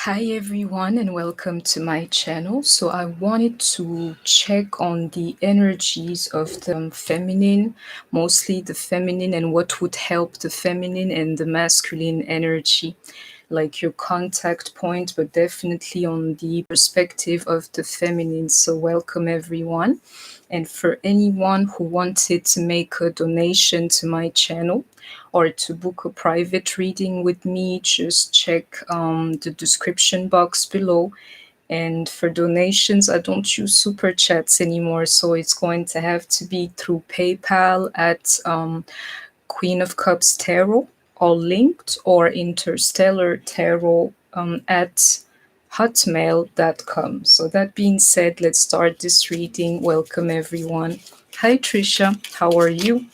Hi everyone and welcome to my channel. So I wanted to check on the energies of the feminine, mostly the feminine, and what would help the feminine and the masculine energy, like your contact point, but definitely on the perspective of the feminine. So welcome everyone. And for anyone who wanted to make a donation to my channel, or to book a private reading with me, just check the description box below. And for donations, I don't use super chats anymore, so it's going to have to be through PayPal at Queen of Cups Tarot, all linked, or Interstellar Tarot at hotmail.com. So that being said, let's start this reading. Welcome everyone. Hi Trisha, how are you?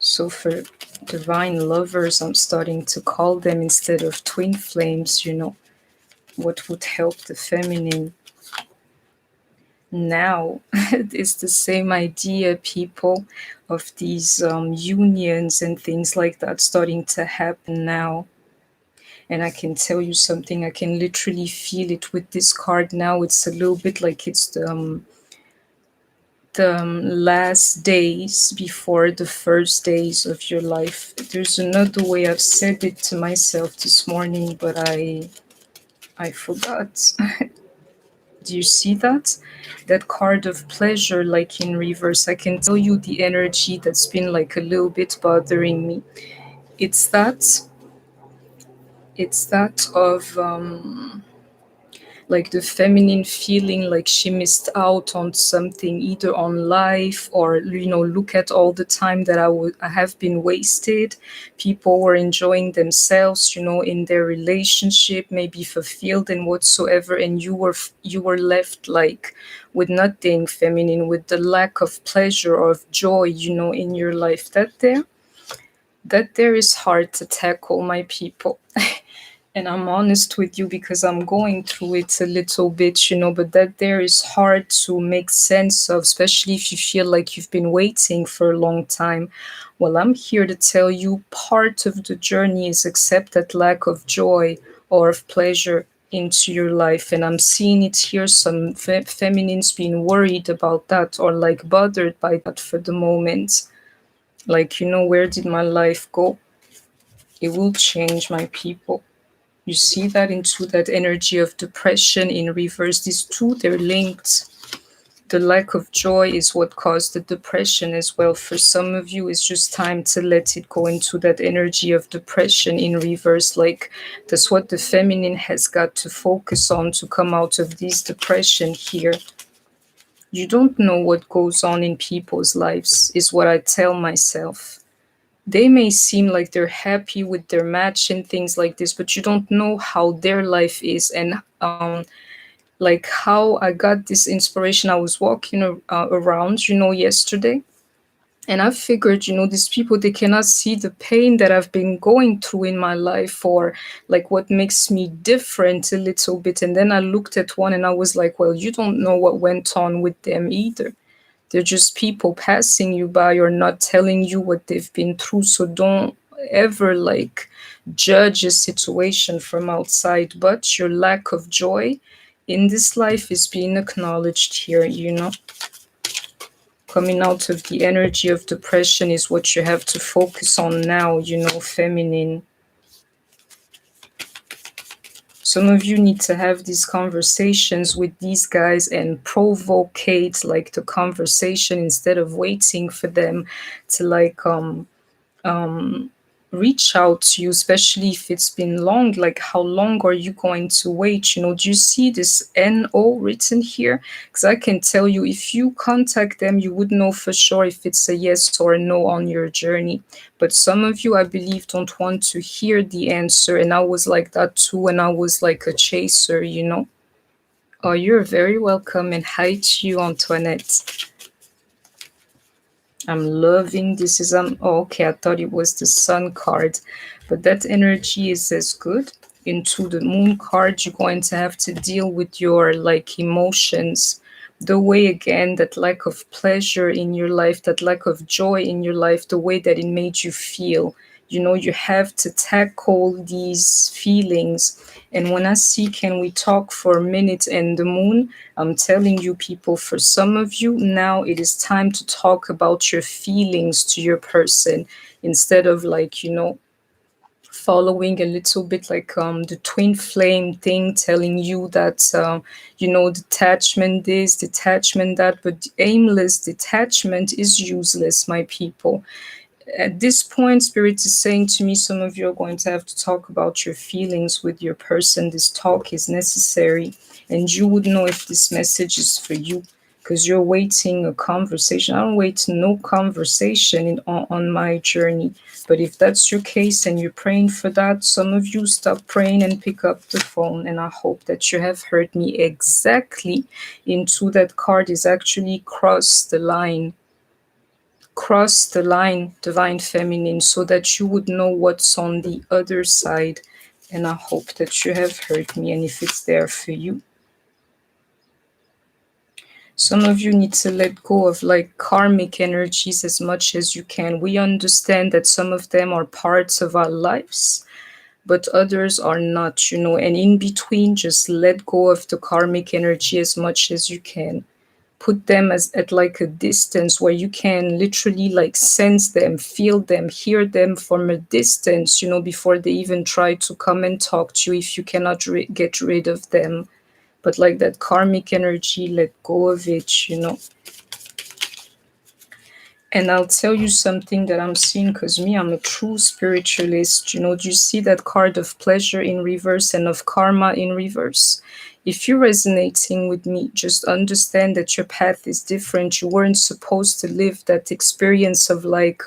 So for divine lovers, I'm starting to call them instead of twin flames, what would help the feminine. Now, it's the same idea, people, of these unions and things like that starting to happen now. And I can tell you something, I can literally feel it with this card now. It's a little bit like it's the last days before the first days of your life. There's another way. I've said it to myself this morning, but I forgot. Do you see that? That card of pleasure, like in reverse. I can tell you the energy that's been like a little bit bothering me. It's that. It's that of like the feminine feeling like she missed out on something, either on life, or look at all the time that I have been wasted. People were enjoying themselves, in their relationship, maybe fulfilled and whatsoever, and you were left like with nothing feminine, with the lack of pleasure or of joy, in your life. That there is hard to tackle, my people. And I'm honest with you because I'm going through it a little bit, but that there is hard to make sense of, especially if you feel like you've been waiting for a long time. Well, I'm here to tell you part of the journey is accept that lack of joy or of pleasure into your life. And I'm seeing it here, some feminines being worried about that or like bothered by that for the moment. Like, where did my life go? It will change, my people. You see that into that energy of depression in reverse. These two, they're linked. The lack of joy is what caused the depression as well. For some of you, it's just time to let it go into that energy of depression in reverse. Like that's what the feminine has got to focus on to come out of this depression here. You don't know what goes on in people's lives, is what I tell myself. They may seem like they're happy with their match and things like this, but you don't know how their life is. And like how I got this inspiration, I was walking around, yesterday, and I figured, these people, they cannot see the pain that I've been going through in my life, or like what makes me different a little bit. And then I looked at one and I was like, well, you don't know what went on with them either. They're just people passing you by or not telling you what they've been through. So don't ever like judge a situation from outside. But your lack of joy in this life is being acknowledged here, Coming out of the energy of depression is what you have to focus on now, feminine. Some of you need to have these conversations with these guys and provocate like the conversation instead of waiting for them to like reach out to you, especially if it's been long. Like how long are you going to wait? Do you see this NO written here? Because I can tell you, if you contact them, you would know for sure if it's a yes or a no on your journey. But some of you, I believe, don't want to hear the answer, and I was like that too when I was like a chaser. Oh, you're very welcome, and hi to you, Antoinette. I'm loving this. Oh, okay, I thought it was the sun card, but that energy is as good. Into the moon card, you're going to have to deal with your like emotions, the way again that lack of pleasure in your life, that lack of joy in your life, the way that it made you feel. You have to tackle these feelings. And when I see, can we talk for a minute and the moon, I'm telling you, people, for some of you, now it is time to talk about your feelings to your person, instead of like, following a little bit like the twin flame thing, telling you that detachment this, detachment that. But aimless detachment is useless, my people. At this point, spirit is saying to me, some of you are going to have to talk about your feelings with your person. This talk is necessary, and you would know if this message is for you, because you're waiting a conversation. I don't wait no conversation on my journey. But if that's your case and you're praying for that, some of you stop praying and pick up the phone. And I hope that you have heard me exactly into that card is actually cross the line, divine feminine, so that you would know what's on the other side. And I hope that you have heard me, and if it's there for you. Some of you need to let go of like karmic energies as much as you can. We understand that some of them are parts of our lives, but others are not, and in between, just let go of the karmic energy as much as you can. Put them as at like a distance where you can literally like sense them, feel them, hear them from a distance, before they even try to come and talk to you, if you cannot get rid of them. But like that karmic energy, let go of it. And I'll tell you something that I'm seeing, because me, I'm a true spiritualist. Do you see that card of pleasure in reverse and of karma in reverse? If you're resonating with me, just understand that your path is different. You weren't supposed to live that experience of like,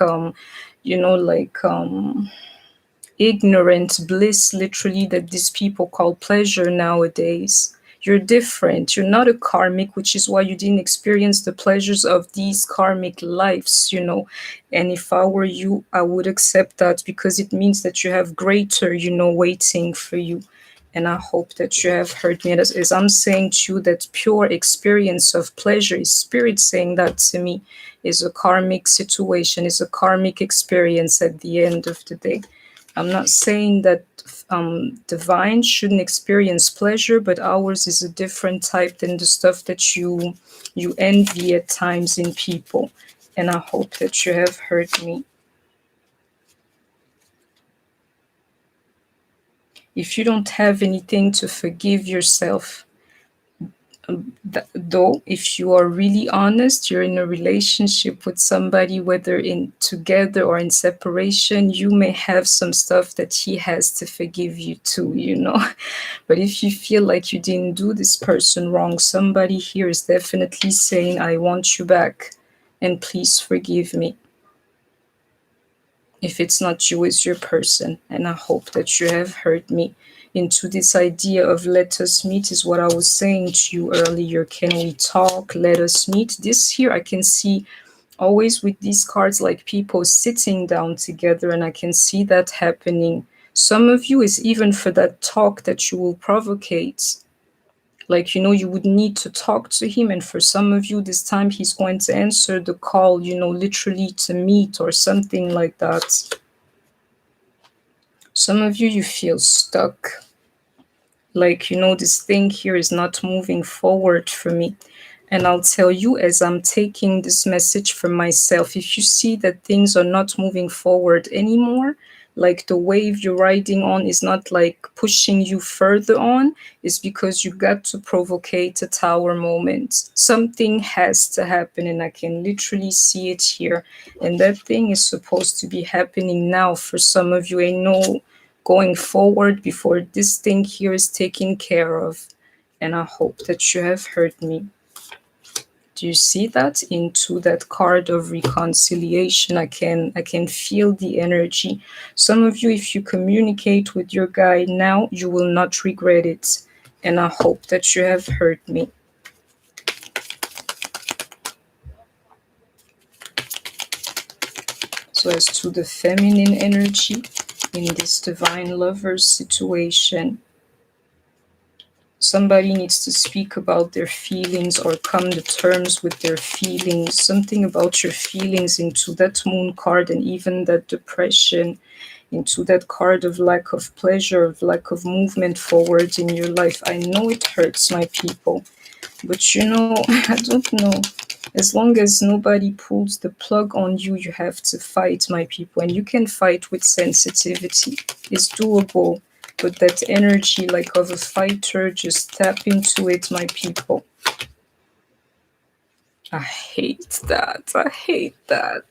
ignorant bliss, literally, that these people call pleasure nowadays. You're different. You're not a karmic, which is why you didn't experience the pleasures of these karmic lives. And if I were you, I would accept that, because it means that you have greater, waiting for you. And I hope that you have heard me. As I'm saying to you, that pure experience of pleasure is spirit saying that to me, is a karmic situation, is a karmic experience at the end of the day. I'm not saying that divine shouldn't experience pleasure, but ours is a different type than the stuff that you envy at times in people. And I hope that you have heard me. If you don't have anything to forgive yourself, though, if you are really honest, you're in a relationship with somebody, whether in together or in separation, you may have some stuff that he has to forgive you too. But if you feel like you didn't do this person wrong, somebody here is definitely saying, I want you back, and please forgive me. If it's not you, it's your person. And I hope that you have heard me. Into this idea of let us meet is what I was saying to you earlier. Can we talk? Let us meet. This here, I can see always with these cards, like people sitting down together, and I can see that happening. Some of you is even for that talk that you will provocate. Like, you would need to talk to him. And for some of you, this time he's going to answer the call, literally to meet or something like that. Some of you feel stuck. Like, this thing here is not moving forward for me. And I'll tell you, as I'm taking this message for myself, if you see that things are not moving forward anymore, like the wave you're riding on is not like pushing you further on, is because you got to provocate a tower moment. Something has to happen, and I can literally see it here. And that thing is supposed to be happening now for some of you. Ain't no going forward before this thing here is taken care of. And I hope that you have heard me. Do you see that into that card of reconciliation? I can feel the energy. Some of you, if you communicate with your guide now, you will not regret it. And I hope that you have heard me. So as to the feminine energy in this divine lovers situation, Somebody needs to speak about their feelings or come to terms with their feelings, something about your feelings into that moon card, and even that depression, into that card of lack of pleasure, of lack of movement forward in your life. I know it hurts, my people, but I don't know. As long as nobody pulls the plug on you, you have to fight, my people. And you can fight with sensitivity. It's doable. But that energy, like of a fighter, just tap into it, my people. I hate that. I hate that.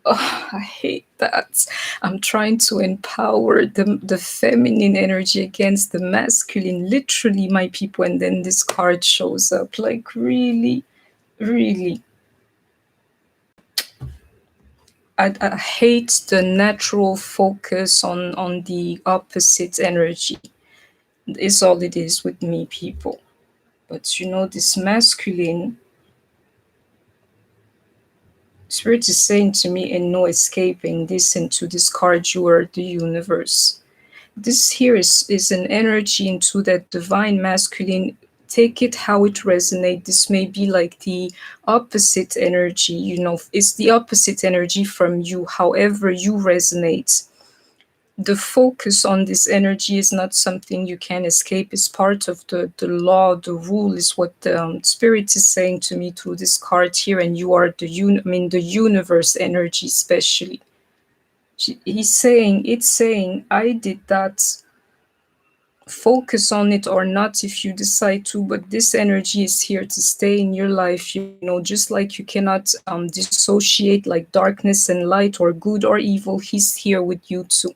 Oh, I hate that. I'm trying to empower the feminine energy against the masculine, literally, my people. And then this card shows up. Like, really, really. I hate the natural focus on the opposite energy. Is all it is with me, people. But this masculine, Spirit is saying to me, and no escaping this, and to discard you are the universe. This here is an energy into that divine masculine. Take it how it resonates. This may be like the opposite energy, it's the opposite energy from you, however you resonate. The focus on this energy is not something you can escape. It's part of the law, the rule, is what the spirit is saying to me through this card here. And you are the universe energy, especially. It's saying, I did that. Focus on it or not if you decide to, but this energy is here to stay in your life. Just like you cannot dissociate like darkness and light or good or evil, he's here with you too.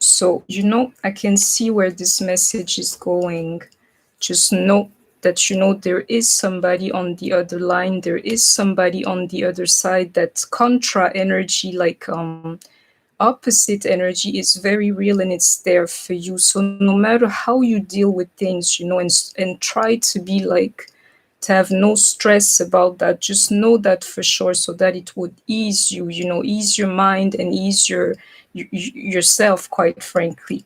So, I can see where this message is going. Just know that, there is somebody on the other line. There is somebody on the other side. That contra energy, like opposite energy, is very real and it's there for you. So no matter how you deal with things, and try to be like, to have no stress about that, just know that for sure, so that it would ease you, ease your mind and ease yourself, quite frankly.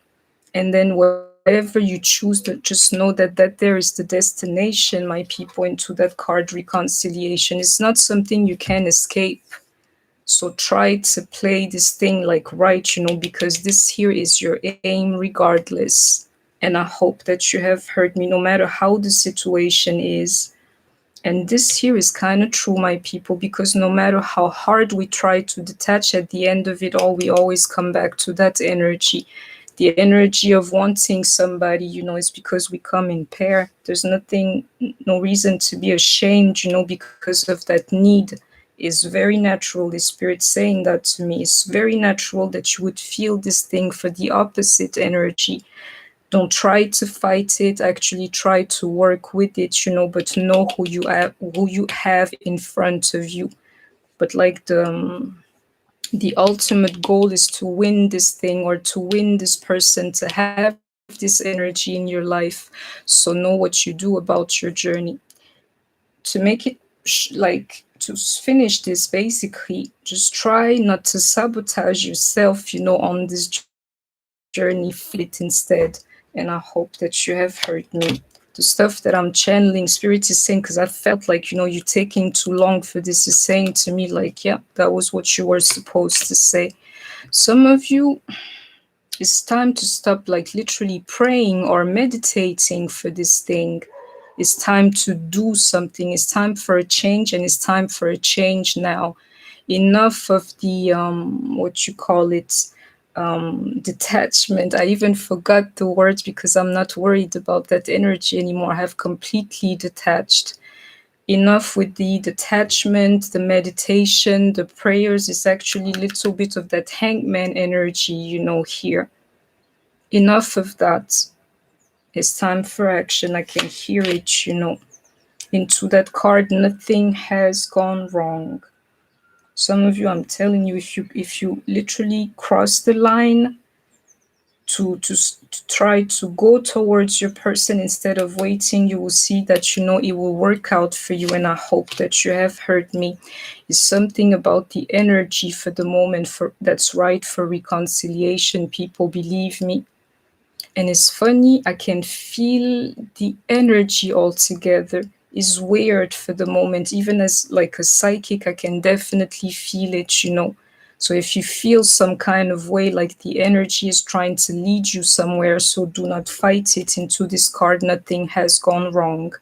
And then whatever you choose, to just know that there is the destination, my people, into that card reconciliation. It's not something you can escape. So try to play this thing like right, because this here is your aim regardless. And I hope that you have heard me, no matter how the situation is. And this here is kind of true, my people, because no matter how hard we try to detach, at the end of it all, we always come back to that energy. The energy of wanting somebody, is because we come in pair. There's no reason to be ashamed, because of that need. Is very natural. The spirit saying that to me. It's very natural that you would feel this thing for the opposite energy. Don't try to fight it. Actually try to work with it, but know who you have in front of you. But like the ultimate goal is to win this thing, or to win this person, to have this energy in your life. So know what you do about your journey. To make it to finish this, basically, just try not to sabotage yourself, on this journey. Feel it instead. And I hope that you have heard me. The stuff that I'm channeling, spirit is saying, because I felt like, you're taking too long for this, is saying to me like, yeah, that was what you were supposed to say. Some of you, it's time to stop like literally praying or meditating for this thing. It's time to do something. It's time for a change, and it's time for a change now. Enough of the what you call it, detachment. I even forgot the words because I'm not worried about that energy anymore. I have completely detached. Enough with the detachment, the meditation, the prayers. Is actually a little bit of that hangman energy, here. Enough of that. It's time for action. I can hear it, Into that card, nothing has gone wrong. Some of you, I'm telling you, if you literally cross the line to try to go towards your person instead of waiting, you will see that it will work out for you. And I hope that you have heard me. It's something about the energy for the moment that's right for reconciliation, people, believe me. And it's funny, I can feel the energy altogether. Is weird for the moment. Even as like a psychic, I can definitely feel it. So if you feel some kind of way, like the energy is trying to lead you somewhere, so do not fight it into this card. Nothing has gone wrong.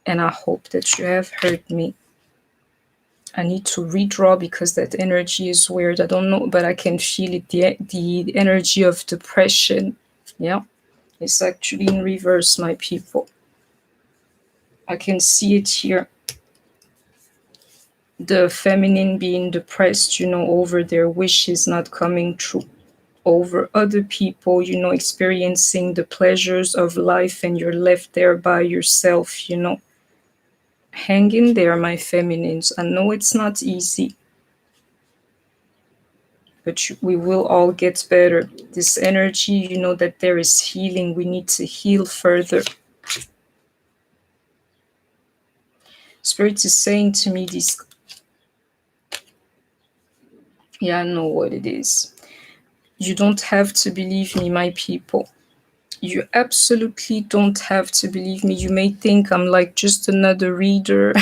And I hope that you have heard me. I need to redraw because that energy is weird. I don't know, but I can feel it. The energy of depression. Yeah. It's actually in reverse, my people. I can see it here. The feminine being depressed, over their wishes not coming true, over other people, experiencing the pleasures of life, and you're left there by yourself. Hang in there, my feminines. I know it's not easy, but we will all get better. This energy, that there is healing. We need to heal further. Spirit is saying to me this. Yeah, I know what it is. You don't have to believe me, my people. You absolutely don't have to believe me. You may think I'm like just another reader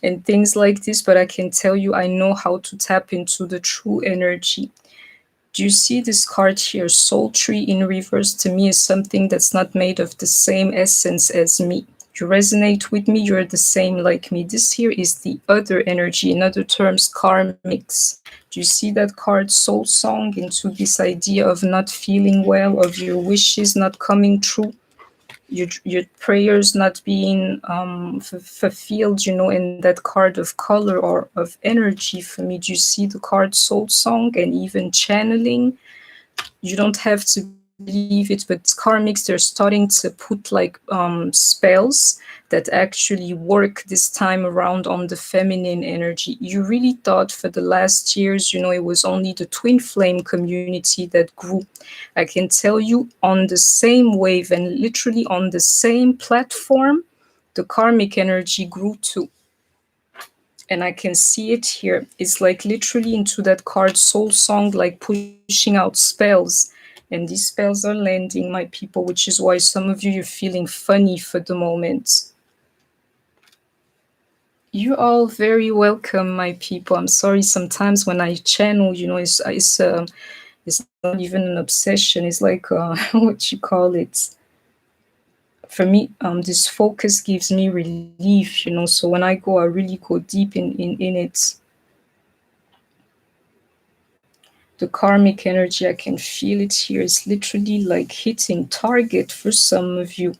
and things like this, but I can tell you I know how to tap into the true energy. Do you see this card here? Soul tree in reverse to me is something that's not made of the same essence as me. You resonate with me, you're the same like me. This here is the other energy, in other terms, karmics. Do you see that card, soul song, into this idea of not feeling well, of your wishes not coming true, your prayers not being fulfilled, and that card of color or of energy for me. Do you see the card soul song and even channeling? You don't have to believe it, but karmics, they're starting to put like spells that actually work this time around on the feminine energy. You really thought for the last years, it was only the twin flame community that grew. I can tell you, on the same wave and literally on the same platform, the karmic energy grew too. And I can see it here. It's like literally into that card soul song, like pushing out spells. And these spells are landing, my people, which is why some of you're feeling funny for the moment. You're all very welcome, my people. I'm sorry sometimes when I channel, it's not even an obsession. It's like what you call it. For me, this focus gives me relief, so when I go, I really go deep in it. The karmic energy, I can feel it here. It's literally like hitting target for some of you.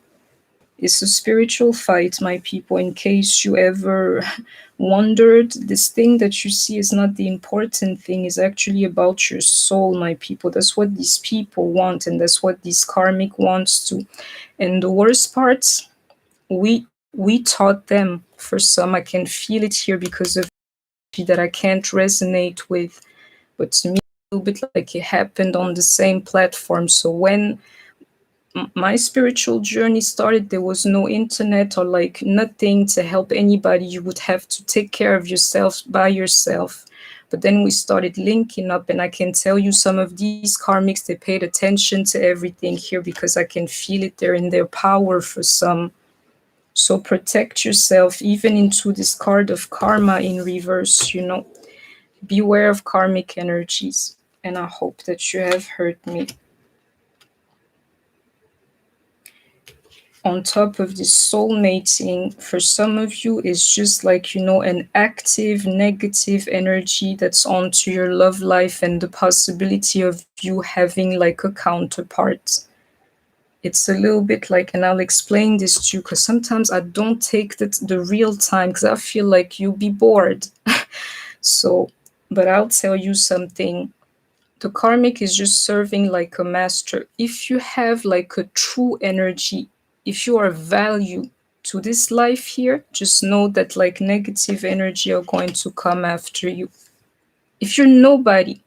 It's a spiritual fight, my people. In case you ever wondered, this thing that you see is not the important thing. It's actually about your soul, my people. That's what these people want, and that's what these karmic wants to. And the worst part, we taught them. For some, I can feel it here because of that I can't resonate with. But to me, a little bit like it happened on the same platform. So when my spiritual journey started, there was no internet or like nothing to help anybody. You would have to take care of yourself by yourself. But then we started linking up, and I can tell you some of these karmics, they paid attention to everything here because I can feel it. They're in their power for some. So protect yourself, even into this card of karma in reverse. Beware of karmic energies. And I hope that you have heard me. On top of this soulmating, for some of you, it's just like, an active negative energy that's onto your love life and the possibility of you having like a counterpart. It's a little bit like, and I'll explain this to you because sometimes I don't take the real time because I feel like you'll be bored. So, but I'll tell you something. The karmic is just serving like a master. If you have like a true energy, if you are value to this life here, just know that like negative energy are going to come after you. If you're nobody,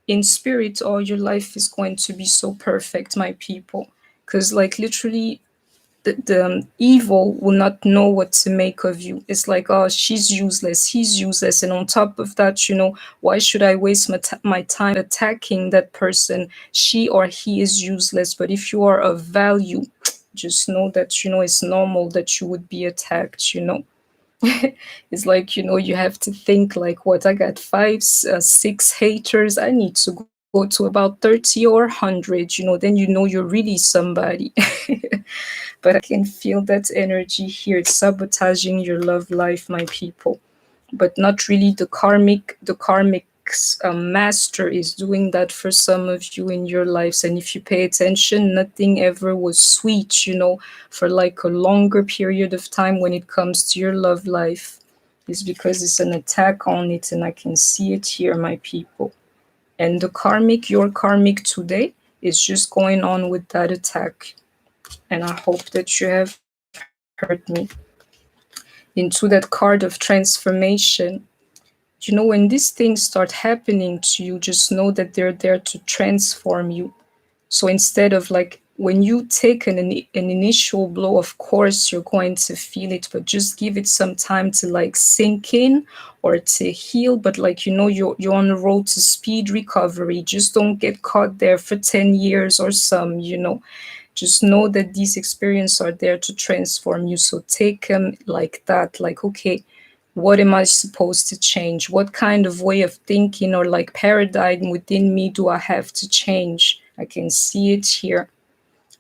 in spirit, all your life is going to be so perfect, my people. Because like literally, the evil will not know what to make of you. It's like, oh, she's useless, he's useless, and on top of that, why should I waste my time attacking that person? She or he is useless. But if you are of value, just know that it's normal that you would be attacked. It's like, you have to think like, what, I got five, six haters. I need to go to about 30 or 100, then you're really somebody. But I can feel that energy here. It's sabotaging your love life, my people. But not really the karmic master is doing that for some of you in your lives. And if you pay attention, nothing ever was sweet, for like a longer period of time when it comes to your love life. It's because it's an attack on it, and I can see it here, my people. And your karmic today is just going on with that attack. And I hope that you have heard me. Into that card of transformation, when these things start happening to you, just know that they're there to transform you. So instead of like, when you take an initial blow, of course you're going to feel it, but just give it some time to like sink in or to heal. But like, you're on the road to speed recovery. Just don't get caught there for 10 years or some. Just know that these experiences are there to transform you. So take them like that. Like, okay, what am I supposed to change? What kind of way of thinking or like paradigm within me do I have to change? I can see it here.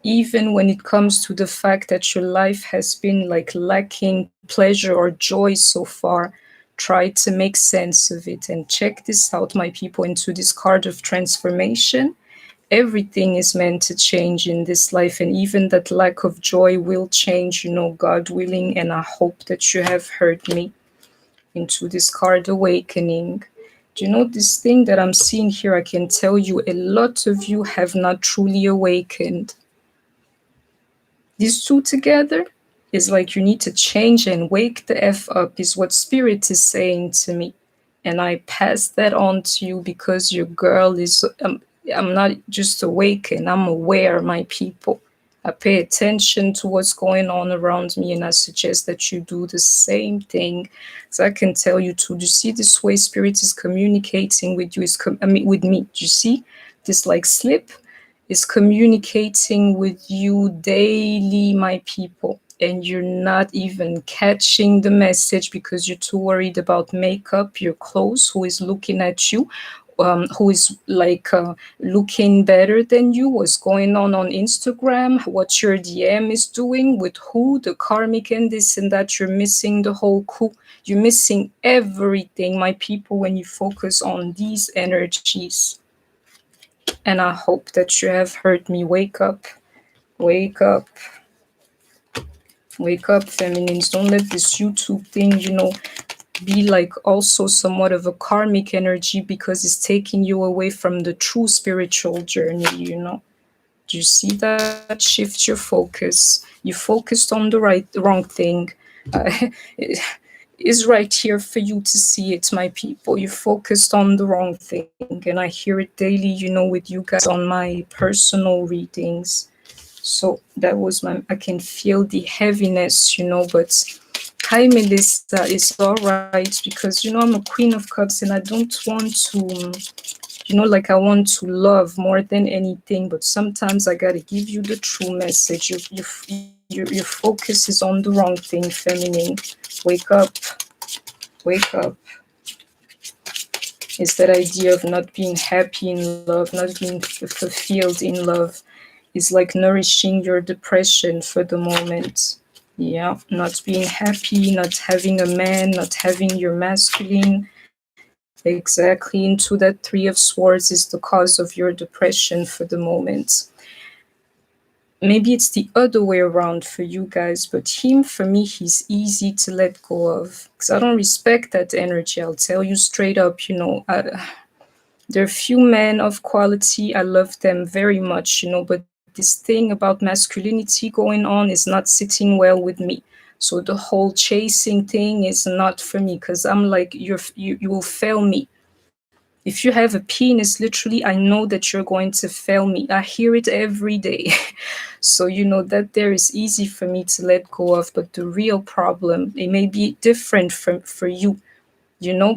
Even when it comes to the fact that your life has been like lacking pleasure or joy so far, try to make sense of it. And check this out, my people, into this card of transformation. Everything is meant to change in this life, and even that lack of joy will change, God willing. And I hope that you have heard me. Into this card awakening, do you know this thing that I'm seeing here? I can tell you a lot of you have not truly awakened. These two together is like, you need to change and wake the F up, is what Spirit is saying to me. And I pass that on to you because your girl is, I'm not just awakened, I'm aware, my people. I pay attention to what's going on around me, and I suggest that you do the same thing. So I can tell you too. Do you see this way Spirit is communicating with you? With me. Do you see this like slip? Is communicating with you daily, my people, and you're not even catching the message because you're too worried about makeup, your clothes, who is looking at you, who is like looking better than you, what's going on Instagram, what your DM is doing, with who, the karmic and this and that. You're missing the whole coup. You're missing everything, my people, when you focus on these energies. And I hope that you have heard me. Wake up, wake up, wake up, feminines. Don't let this YouTube thing, be like also somewhat of a karmic energy, because it's taking you away from the true spiritual journey. Do you see that? Shift your focus. You focused on the wrong thing. It is right here for you to see it, my people. You focused on the wrong thing, and I hear it daily, with you guys on my personal readings. So that was I can feel the heaviness, but hi, Melissa, is all right, because I'm a Queen of Cups and I don't want to, like, I want to love more than anything, but sometimes I gotta give you the true message. Your focus is on the wrong thing, feminine. Wake up, wake up. It's that idea of not being happy in love, not being fulfilled in love. Is like nourishing your depression for the moment. Yeah, not being happy, not having a man, not having your masculine. Exactly, into that Three of Swords is the cause of your depression for the moment. Maybe it's the other way around for you guys, but him, for me, he's easy to let go of. Because I don't respect that energy, I'll tell you straight up. There are few men of quality, I love them very much, but this thing about masculinity going on is not sitting well with me. So the whole chasing thing is not for me, because I'm like, you will fail me. If you have a penis, literally, I know that you're going to fail me. I hear it every day. So, that there is easy for me to let go of. But the real problem, it may be different for you,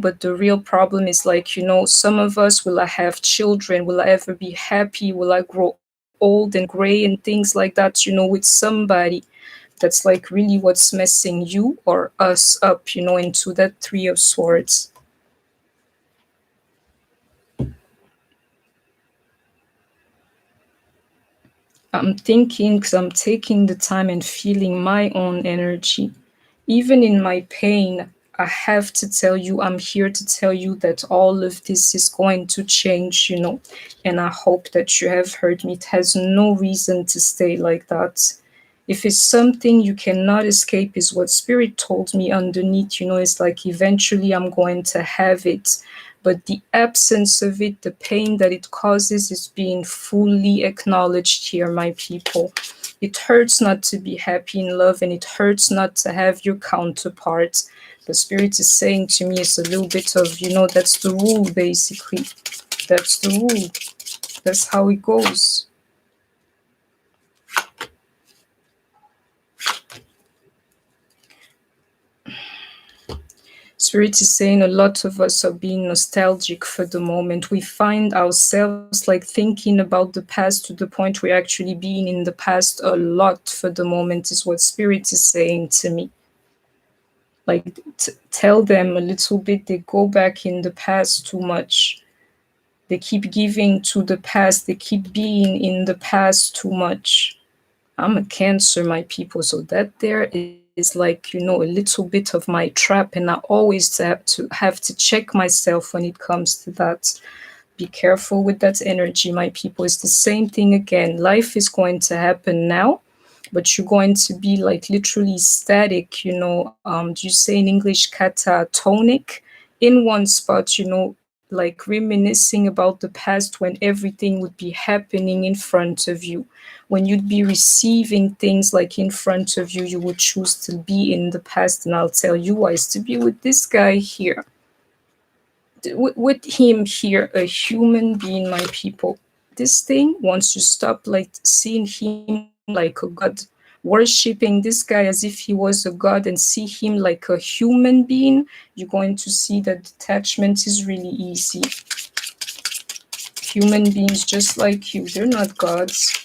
but the real problem is like, some of us, will I have children? Will I ever be happy? Will I grow old and gray and things like that, with somebody? That's like really what's messing you or us up, into that Three of Swords. I'm thinking, because I'm taking the time and feeling my own energy. Even in my pain, I have to tell you, I'm here to tell you that all of this is going to change, and I hope that you have heard me. It has no reason to stay like that. If it's something you cannot escape, is what Spirit told me underneath, it's like eventually I'm going to have it. But the absence of it, the pain that it causes, is being fully acknowledged here, my people. It hurts not to be happy in love, and it hurts not to have your counterpart. The Spirit is saying to me, it's a little bit of, that's the rule, basically. That's the rule. That's how it goes. Spirit is saying a lot of us are being nostalgic for the moment. We find ourselves like thinking about the past to the point we're actually being in the past a lot for the moment, is what Spirit is saying to me. Like, tell them a little bit, they go back in the past too much. They keep giving to the past. They keep being in the past too much. I'm a Cancer, my people, so that there is like, a little bit of my trap, and I always have to check myself when it comes to that. Be careful with that energy, my people. It's the same thing again. Life is going to happen now, but you're going to be like literally static, do you say in English catatonic, in one spot, like reminiscing about the past when everything would be happening in front of you. When you'd be receiving things like in front of you, you would choose to be in the past. And I'll tell you why. Is to be with this guy here, with him here, a human being, my people. This thing, once you stop like seeing him like a god, worshipping this guy as if he was a god, and see him like a human being, you're going to see that detachment is really easy. Human beings just like you, they're not gods.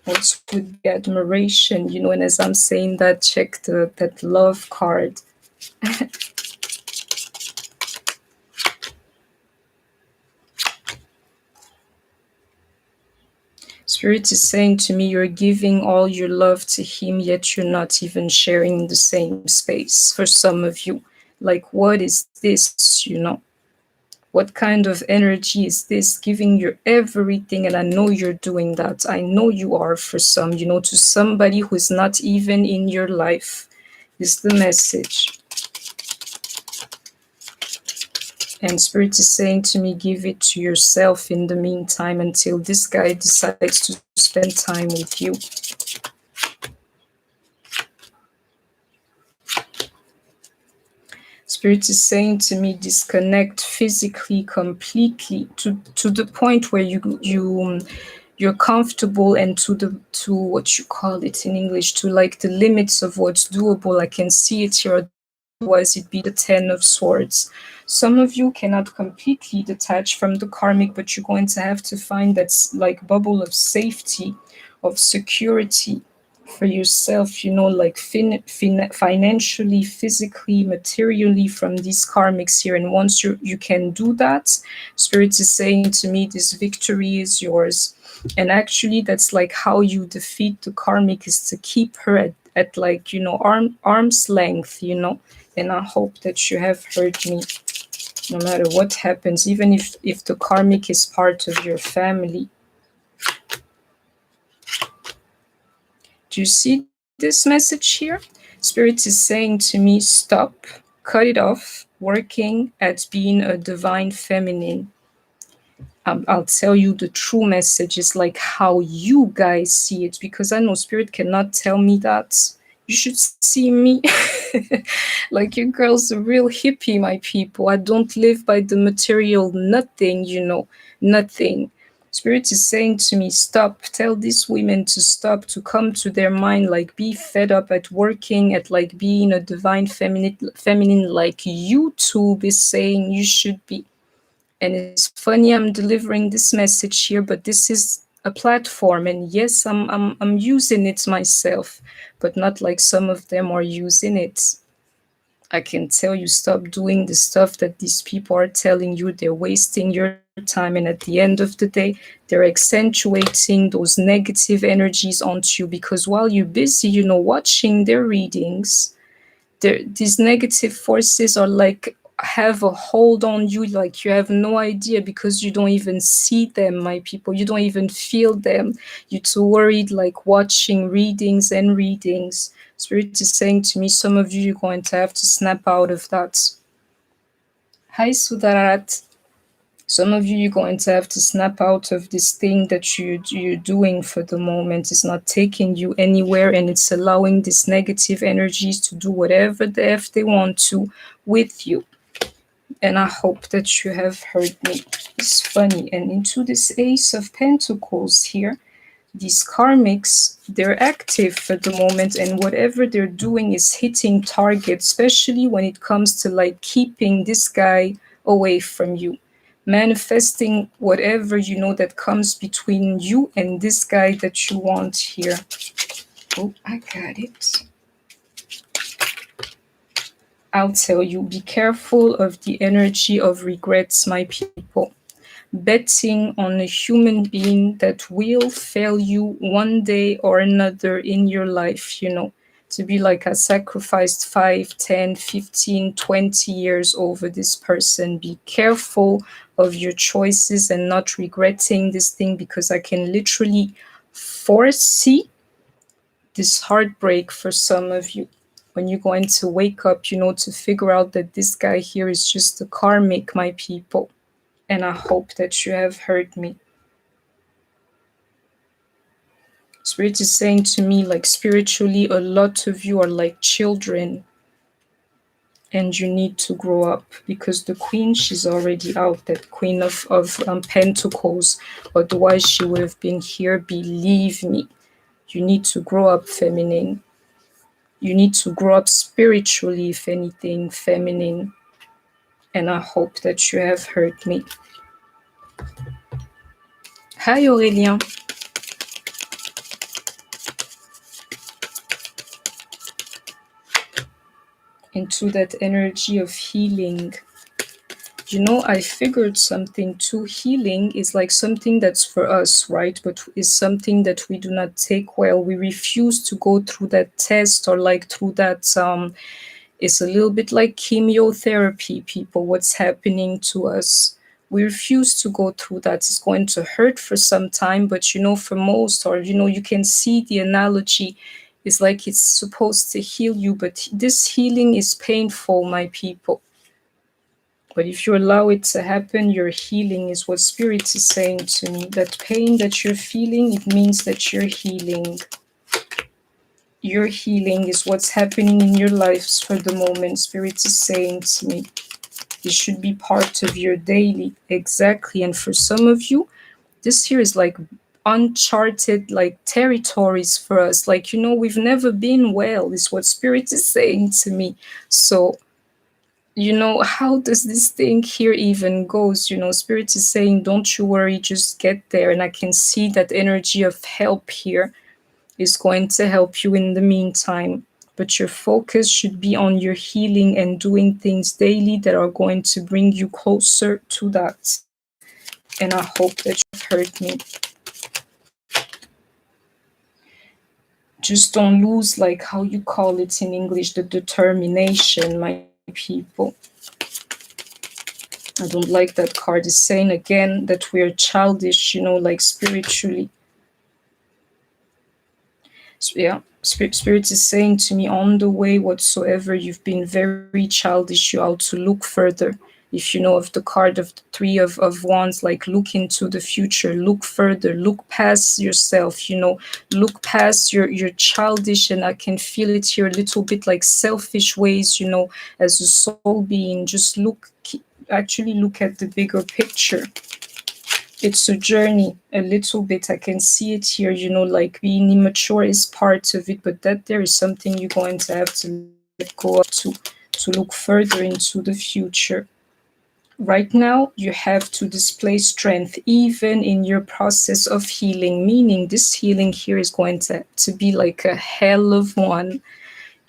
What's with the admiration, and as I'm saying that, check that love card. Spirit is saying to me, you're giving all your love to him, yet you're not even sharing the same space. For some of you, like, what is this, What kind of energy is this? Giving your everything, and I know you're doing that. I know you are, for some, to somebody who is not even in your life, is the message. And Spirit is saying to me, give it to yourself in the meantime until this guy decides to spend time with you. Spirit is saying to me, disconnect physically completely to the point where you're comfortable, and to what you call it in English, to like the limits of what's doable. I can see it here. Otherwise, it'd be the Ten of Swords. Some of you cannot completely detach from the karmic, but you're going to have to find that like bubble of safety, of security for yourself, like financially, physically, materially, from these karmics here. And once you can do that, Spirit is saying to me, this victory is yours. And actually, that's like how you defeat the karmic, is to keep her at like, arm's length, And I hope that you have heard me. No matter what happens, even if the karmic is part of your family. Do you see this message here? Spirit is saying to me, stop, cut it off, working at being a divine feminine. I'll tell you the true message is like how you guys see it, because I know Spirit cannot tell me that. You should see me. Like, you girl's a real hippie, my people. I don't live by the material nothing, nothing. Spirit is saying to me, stop. Tell these women to stop, to come to their mind, like be fed up at working, at like being a divine feminine, like YouTube is saying you should be. And it's funny I'm delivering this message here, but this is a platform, and yes, I'm using it myself, but not like some of them are using it. I can tell you, stop doing the stuff that these people are telling you. They're wasting your time, and at the end of the day, they're accentuating those negative energies onto you, because while you're busy, watching their readings, these negative forces are like have a hold on you, like you have no idea, because you don't even see them, my people. You don't even feel them. You're too worried, like watching readings and readings. Spirit is saying to me, some of you, you're going to have to snap out of that. Hi, Sudarat. Some of you, you're going to have to snap out of this thing that you're doing for the moment. It's not taking you anywhere, and it's allowing these negative energies to do whatever the F they want to with you. And I hope that you have heard me. It's funny. And into this Ace of Pentacles here, these karmics, they're active for the moment, and whatever they're doing is hitting target, especially when it comes to like keeping this guy away from you, manifesting whatever that comes between you and this guy that you want here. Oh, I got it. I'll tell you, be careful of the energy of regrets, my people. Betting on a human being that will fail you one day or another in your life, to be like, I sacrificed 5, 10, 15, 20 years over this person. Be careful of your choices and not regretting this thing, because I can literally foresee this heartbreak for some of you when you're going to wake up, to figure out that this guy here is just a karmic, my people. And I hope that you have heard me. Spirit is saying to me, like, spiritually, a lot of you are like children, and you need to grow up, because the queen, she's already out, that queen of pentacles. Otherwise, she would have been here. Believe me, you need to grow up, feminine. You need to grow up spiritually, if anything, feminine. And I hope that you have heard me. Hi, Aurélien. Into that energy of healing. I figured something too. Healing is like something that's for us, right? But is something that we do not take well. We refuse to go through that test, or like through that it's a little bit like chemotherapy, people, what's happening to us. We refuse to go through that. It's going to hurt for some time, but for most, or you can see the analogy. It's like it's supposed to heal you, but this healing is painful, my people. But if you allow it to happen, your healing is what Spirit is saying to me. That pain that you're feeling, it means that you're healing. Your healing is what's happening in your lives for the moment. Spirit is saying to me, this should be part of your daily. Exactly. And for some of you, this here is like uncharted like territories for us. Like, we've never been well, is what Spirit is saying to me. So how does this thing here even goes? Spirit is saying, don't you worry, just get there. And I can see that energy of help here is going to help you in the meantime. But your focus should be on your healing and doing things daily that are going to bring you closer to that. And I hope that you've heard me. Just don't lose, like, how you call it in English, the determination, my people. I don't like that card. It's saying again that we're childish, like spiritually. So, yeah, Spirit is saying to me, on the way whatsoever, you've been very childish. You ought to look further. If you know of the card of the Three of Wands, like look into the future, look further, look past yourself, look past your childish, and I can feel it here a little bit like selfish ways, as a soul being. Just actually look at the bigger picture. It's a journey a little bit. I can see it here, like being immature is part of it, but that there is something you're going to have to let go of to look further into the future. Right now, you have to display strength even in your process of healing, meaning this healing here is going to be like a hell of one.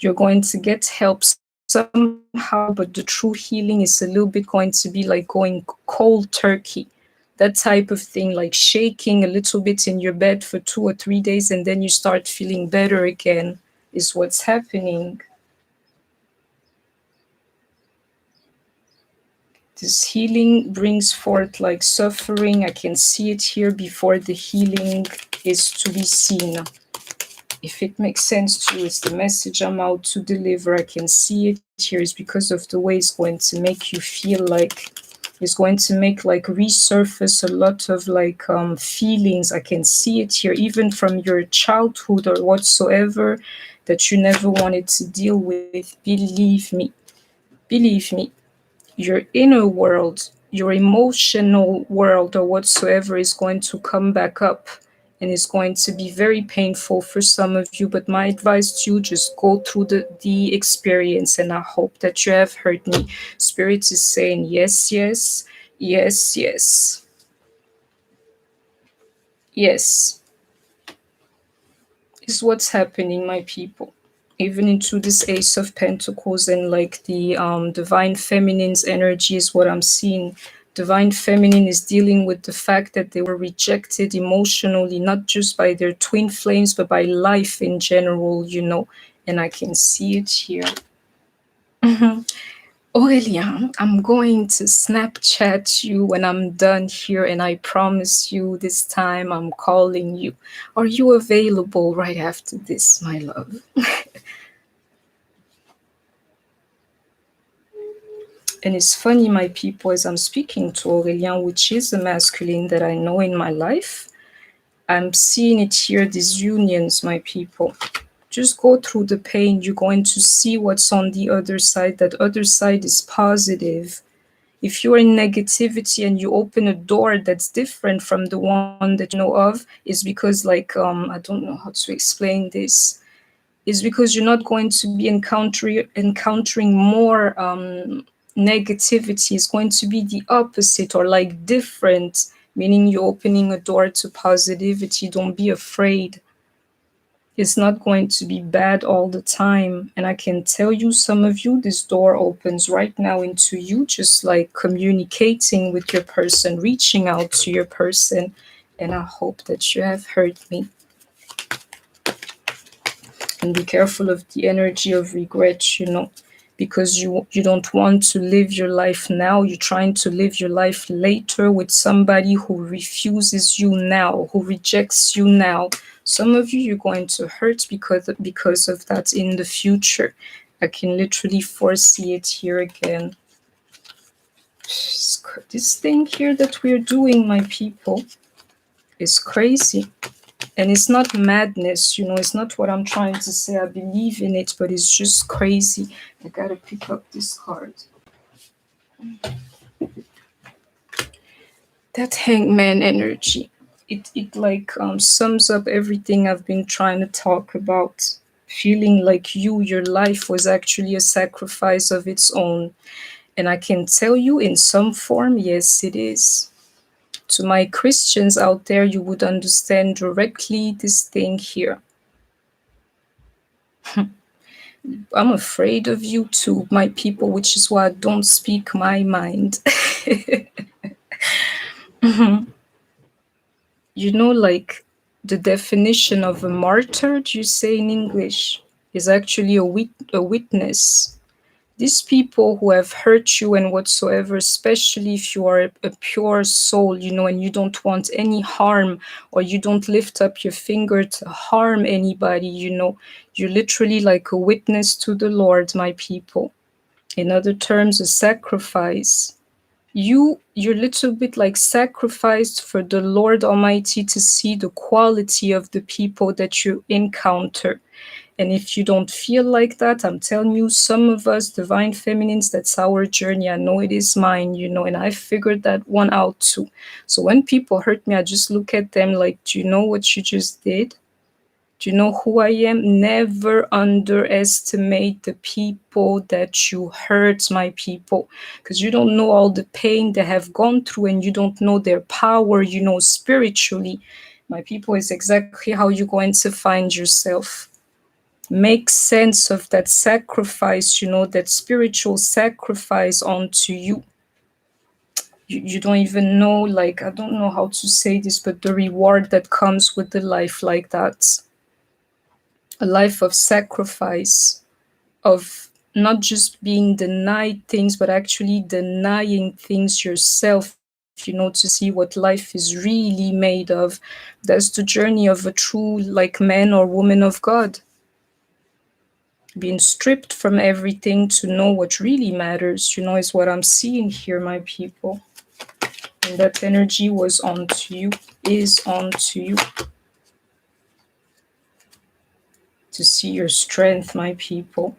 You're going to get help somehow, but the true healing is a little bit going to be like going cold turkey. That type of thing, like shaking a little bit in your bed for 2 or 3 days, and then you start feeling better again, is what's happening. This healing brings forth like suffering. I can see it here before the healing is to be seen. If it makes sense to you, it's the message I'm out to deliver. I can see it here is because of the way it's going to make you feel, like it's going to make like resurface a lot of like feelings. I can see it here, even from your childhood or whatsoever, that you never wanted to deal with. Believe me, your inner world, your emotional world, or whatsoever, is going to come back up, and it's going to be very painful for some of you. But my advice to you, just go through the experience, and I hope that you have heard me. Spirit is saying yes, yes, yes, yes, yes, is what's happening, my people. Even into this Ace of Pentacles, and like the Divine Feminine's energy is what I'm seeing. Divine Feminine is dealing with the fact that they were rejected emotionally, not just by their twin flames, but by life in general, and I can see it here. Aurélien, I'm going to Snapchat you when I'm done here, and I promise you this time I'm calling you. Are you available right after this, my love? And it's funny, my people, as I'm speaking to Aurélien, which is a masculine that I know in my life, I'm seeing it here, these unions, my people. Just go through the pain. You're going to see what's on the other side. That other side is positive. If you're in negativity and you open a door that's different from the one that you know of, is because like I don't know how to explain this. Is because you're not going to be encountering more negativity. Is going to be the opposite, or like different, meaning you're opening a door to positivity. Don't be afraid. It's not going to be bad all the time. And I can tell you, some of you, this door opens right now into you, just like communicating with your person, reaching out to your person. And I hope that you have heard me. And be careful of the energy of regret, because you don't want to live your life now. You're trying to live your life later with somebody who refuses you now, who rejects you now. Some of you, you're going to hurt because of that in the future. I can literally foresee it here again. This thing here that we're doing, my people, is crazy. And it's not madness, it's not what I'm trying to say. I believe in it, but it's just crazy. I gotta pick up this card. That Hangman energy. It like sums up everything I've been trying to talk about. Feeling like your life was actually a sacrifice of its own. And I can tell you, in some form, yes, it is. To my Christians out there, you would understand directly this thing here. I'm afraid of you too, my people, which is why I don't speak my mind. Like the definition of a martyr, do you say in English, is actually a witness. These people who have hurt you and whatsoever, especially if you are a pure soul, and you don't want any harm, or you don't lift up your finger to harm anybody, you're literally like a witness to the Lord, my people. In other terms, a sacrifice. you're a little bit like sacrificed for the Lord Almighty to see the quality of the people that you encounter. And if you don't feel like that, I'm telling you, some of us divine feminines, that's our journey. I know it is mine, and I figured that one out too. So when people hurt me, I just look at them like, do you know what you just did? Do you know who I am? Never underestimate the people that you hurt, my people, because you don't know all the pain they have gone through and you don't know their power, spiritually. My people, is exactly how you're going to find yourself. Make sense of that sacrifice, that spiritual sacrifice onto you. You don't even know, like, I don't know how to say this, but the reward that comes with the life like that. A life of sacrifice, of not just being denied things, but actually denying things yourself, to see what life is really made of. That's the journey of a true, like, man or woman of God. Being stripped from everything to know what really matters, is what I'm seeing here, my people. And that energy was onto you, is onto you. To see your strength, my people.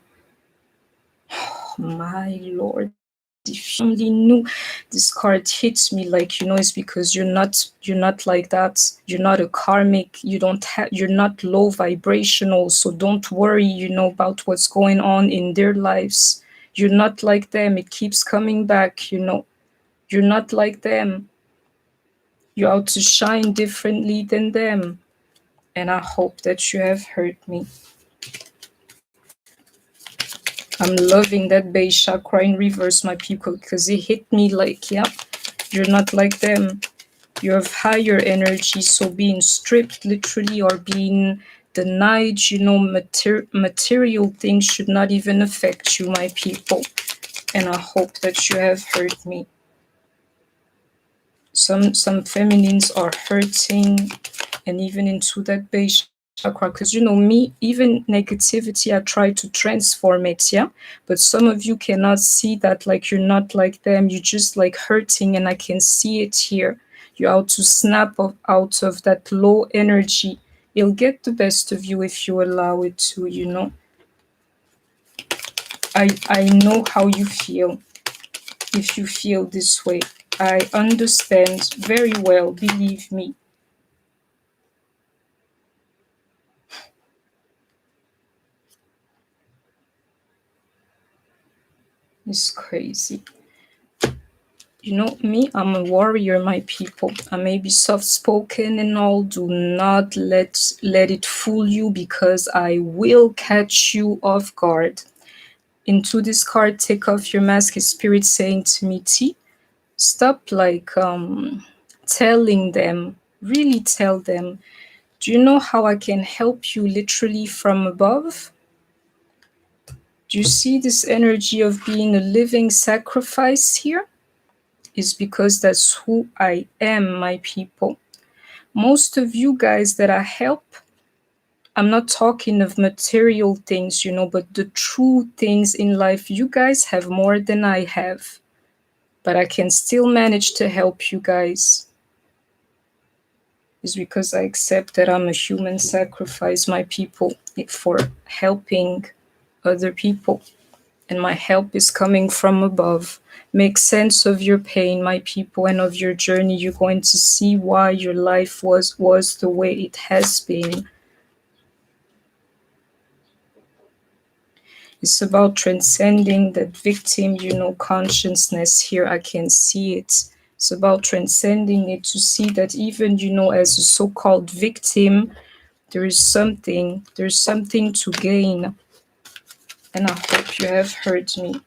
Oh, my Lord. If you only knew this card hits me, like, it's because you're not like that. You're not a karmic. You're not low vibrational. So don't worry, about what's going on in their lives. You're not like them. It keeps coming back. You're not like them. You're out to shine differently than them. And I hope that you have heard me. I'm loving that base chakra in reverse, my people, because it hit me like, yeah, you're not like them. You have higher energy, so being stripped literally or being denied, material things should not even affect you, my people. And I hope that you have heard me. Some feminines are hurting, and even into that base chakra, because me, even negativity, I try to transform it, yeah, but some of you cannot see that, like, you're not like them. You're just like hurting, and I can see it here. You're out to snap out of that low energy. It'll get the best of you if you allow it to. I know how you feel. If you feel this way, I understand very well, believe me. It's crazy. Me, I'm a warrior, my people. I may be soft-spoken and all. Do not let it fool you, because I will catch you off guard. Into this card, take off your mask, is spirit saying to me, T, stop like telling them, really tell them. Do you know how I can help you literally from above? Do you see this energy of being a living sacrifice here? Is because that's who I am, my people. Most of you guys that I help, I'm not talking of material things, but the true things in life. You guys have more than I have, but I can still manage to help you guys. Is because I accept that I'm a human sacrifice, my people, for helping other people. And my help is coming from above. Make sense of your pain, my people, and of your journey. You're going to see why your life was the way it has been. It's about transcending that victim, consciousness here. I can see it. It's about transcending it to see that even, as a so-called victim, there's something to gain. And I hope you have heard me.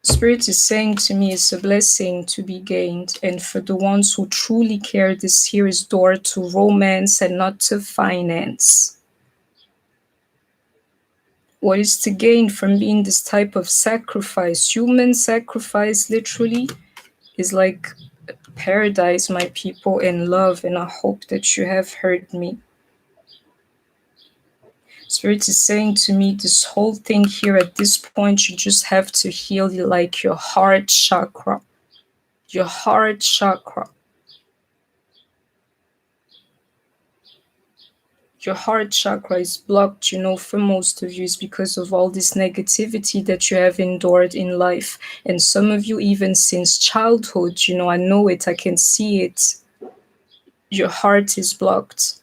Spirit is saying to me, it's a blessing to be gained. And for the ones who truly care, this here is door to romance and not to finance. What is to gain from being this type of sacrifice? Human sacrifice literally is like paradise, my people, in love. And I hope that you have heard me. Spirit is saying to me, this whole thing here at this point, you just have to heal like your heart chakra. Your heart chakra. Your heart chakra is blocked, for most of you, is because of all this negativity that you have endured in life. And some of you, even since childhood, I know it, I can see it. Your heart is blocked.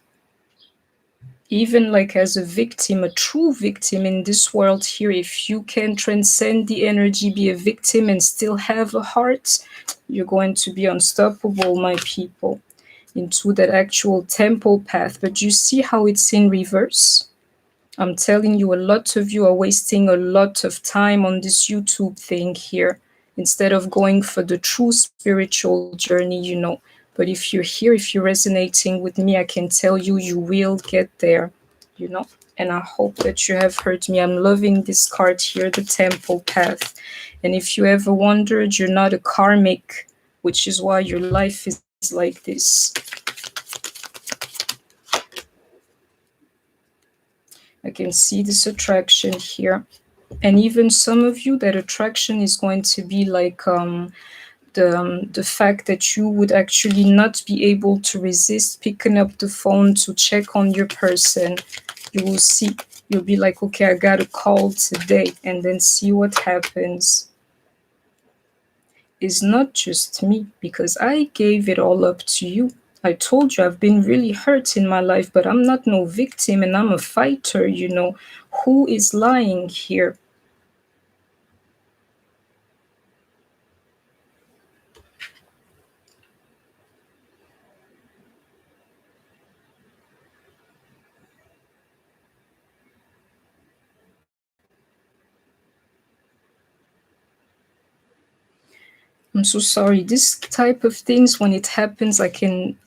Even like as a victim, a true victim in this world here, if you can transcend the energy, be a victim and still have a heart, you're going to be unstoppable, my people, into that actual temple path. But you see how it's in reverse? I'm telling you, a lot of you are wasting a lot of time on this YouTube thing here instead of going for the true spiritual journey. But if you're here, if you're resonating with me, I can tell you, you will get there. And I hope that you have heard me. I'm loving this card here, the temple path. And if you ever wondered, you're not a karmic, which is why your life is like this. I can see this attraction here. And even some of you, that attraction is going to be like the fact that you would actually not be able to resist picking up the phone to check on your person. You will see. You'll be like, okay, I got a call today, and then see what happens. It's not just me, because I gave it all up to you. I told you I've been really hurt in my life, but I'm not no victim and I'm a fighter. Who is lying here? I'm so sorry. This type of things, when it happens, I can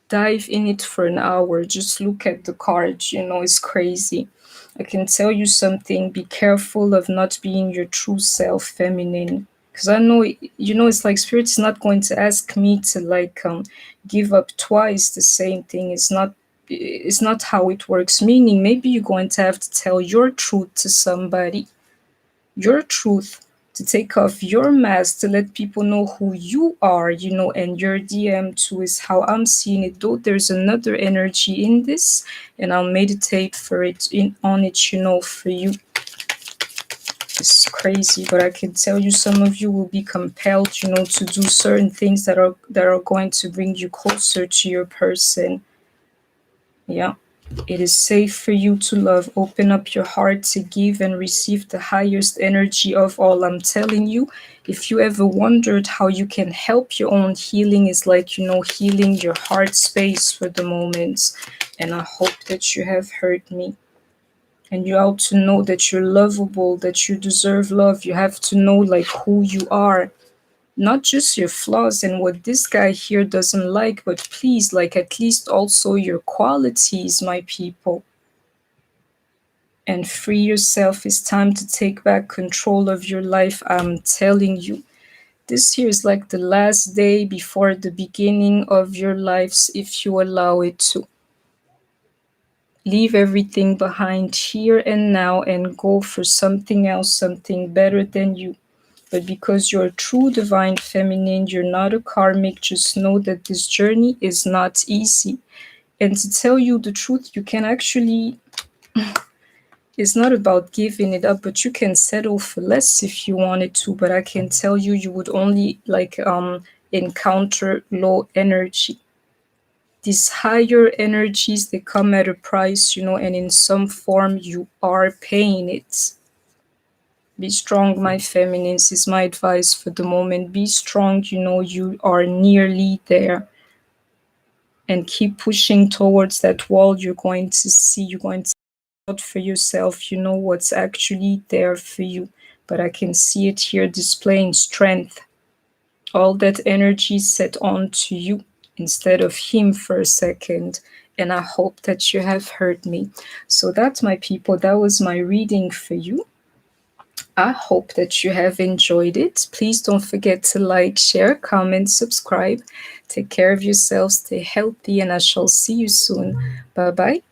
dive in it for an hour. Just look at the cards, it's crazy. I can tell you something. Be careful of not being your true self, feminine. Because I know, it's like Spirit's not going to ask me to give up twice the same thing. It's not how it works. Meaning, maybe you're going to have to tell your truth to somebody. Your truth, to take off your mask, to let people know who you are, and your DM too is how I'm seeing it. Though there's another energy in this, and I'll meditate for it on it, for you. It's crazy, but I can tell you, some of you will be compelled, to do certain things that are going to bring you closer to your person. Yeah. It is safe for you to love. Open up your heart to give and receive the highest energy of all. I'm telling you, if you ever wondered how you can help your own healing, is like, healing your heart space for the moment. And I hope that you have heard me. And you ought to know that you're lovable, that you deserve love. You have to know like who you are. Not just your flaws and what this guy here doesn't like, but please, like, at least also your qualities, my people. And free yourself. It's time to take back control of your life. I'm telling you, this here is like the last day before the beginning of your lives, if you allow it to. Leave everything behind here and now and go for something else, something better than you. But because you're a true divine feminine, you're not a karmic, just know that this journey is not easy. And to tell you the truth, you can actually, it's not about giving it up, but you can settle for less if you wanted to. But I can tell you, you would only encounter low energy. These higher energies, they come at a price, and in some form you are paying it. Be strong, my feminines, is my advice for the moment. Be strong, you are nearly there. And keep pushing towards that wall. You're going to see, you're going to see out for yourself, what's actually there for you. But I can see it here displaying strength. All that energy set on to you instead of him for a second. And I hope that you have heard me. So that's, my people, that was my reading for you. I hope that you have enjoyed it. Please don't forget to like, share, comment, subscribe. Take care of yourselves, stay healthy, and I shall see you soon. Bye bye.